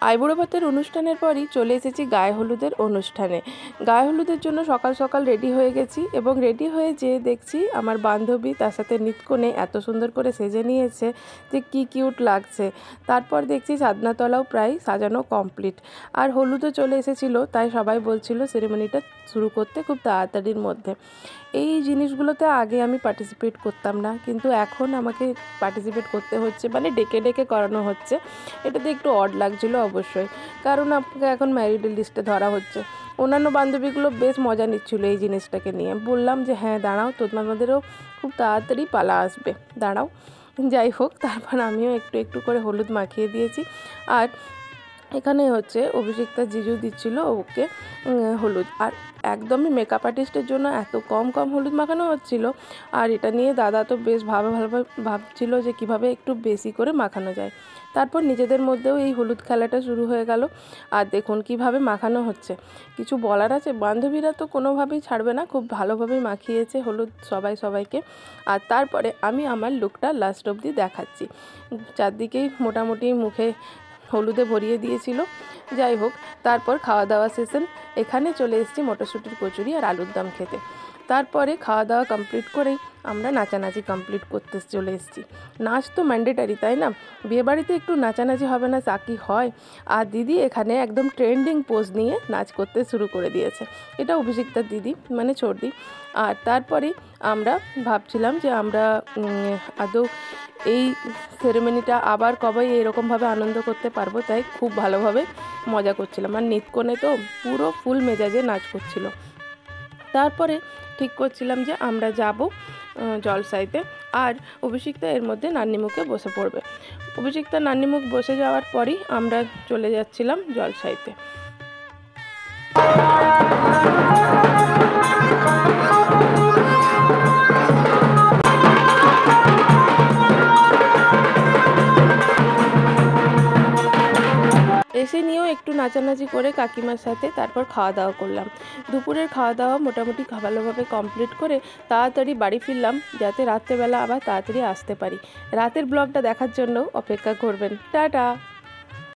আইবুড়ো ভাতের অনুষ্ঠানের পরই চলে এসেছি গায়ে হলুদের অনুষ্ঠানে। গায়ে হলুদের জন্য সকাল সকাল রেডি হয়ে গেছি এবং রেডি হয়ে যেয়ে দেখছি আমার বান্ধবী তার সাথে নিত্যকনে এত সুন্দর করে সেজে নিয়েছে যে কি কিউট লাগছে। তারপর দেখছি চাঁদনাতলাও প্রায় সাজানো কমপ্লিট, আর হলুদও চলে এসেছিলো, তাই সবাই বলছিল সেরেমনিটা শুরু করতে খুব তাড়াতাড়ির মধ্যে। এই জিনিসগুলোতে আগে আমি পার্টিসিপেট করতাম না, কিন্তু এখন আমাকে পার্টিসিপেট করতে হচ্ছে, মানে ডেকে ডেকে করানো হচ্ছে। এটাতে একটু অড লাগছিলো অবশ্যই, কারণ আপনাকে এখন ম্যারিড লিস্টে ধরা হচ্ছে। অন্যান্য বান্ধবীগুলো বেশ মজা নিচ্ছিলো এই জিনিসটাকে নিয়ে। বললাম যে হ্যাঁ দাঁড়াও, তোমাদেরও খুব তাড়াতাড়ি পালা আসবে, দাঁড়াও। যাই হোক, তারপর আমিও একটু একটু করে হলুদ মাখিয়ে দিয়েছি। আর এখানে হচ্ছে অভিষিক্তা জিজু দিচ্ছিল ওকে হলুদ, আর একদমই মেকআপ আর্টিস্টের জন্য এত কম হলুদ মাখানো হচ্ছিল। আর এটা নিয়ে দাদা তো বেশ ভালোভাবে ভাবছিল যে কিভাবে একটু বেশি করে মাখানো যায়। তারপর নিজেদের মধ্যেও এই হলুদ খেলাটা শুরু হয়ে গেল। আর দেখুন কিভাবে মাখানো হচ্ছে, কিছু বলার আছে? বান্ধবীরা তো কোনোভাবেই ছাড়বে না, খুব ভালোভাবেই মাখিয়েছে হলুদ সবাইকে। আর তারপরে আমি আমার লুকটা লাস্ট অবধি দেখাচ্ছি। চারদিকেই মোটামুটি মুখে হলুদে ভরিয়ে দিয়েছিল। যাই হোক, তারপর খাওয়া দাওয়া সেশন। এখানে চলে এসেছি মটরশুঁটির কচুরি আর আলুর দম খেতে। তারপরে খাওয়া দাওয়া কমপ্লিট করেই আমরা নাচানাচি কমপ্লিট করতে চলে এসেছি। নাচ তো ম্যান্ডেটারি, তাই না? বিয়েবাড়িতে একটু নাচানাচি হবে না তা কি হয়? আর দিদি এখানে একদম ট্রেন্ডিং পোজ নিয়ে নাচ করতে শুরু করে দিয়েছে। এটা অভিষিক্তার দিদি, মানে ছোটদি। আর তারপরে আমরা ভাবছিলাম যে আমরা আদৌ এই সেরেমনিটা আবার কবে এরকমভাবে আনন্দ করতে পারবো, তাই খুব ভালোভাবে মজা করছিলাম। আর নিত্যকনে তো পুরো ফুল মেজাজে নাচ করছিল। তারপরে ঠিক করছিলাম যে আমরা যাব জলসাইতে, আর অভিষিক্তা এর মধ্যে নান্নিমুখে বসে পড়বে। অভিষিক্তা নান্নিমুখ বসে যাওয়ার পরই আমরা চলে যাচ্ছিলাম জলসাইতে। এসে নিয়েও একটু নাচানাচি করে কাকিমার সাথে তারপর খাওয়া দাওয়া করলাম। দুপুরের খাওয়া দাওয়া মোটামুটি ভালোভাবে কমপ্লিট করে তাড়াতাড়ি বাড়ি ফিরলাম, যাতে রাত্রেবেলা আবার তাড়াতাড়ি আসতে পারি। রাতের ব্লগটা দেখার জন্য অপেক্ষা করবেন। টাটা।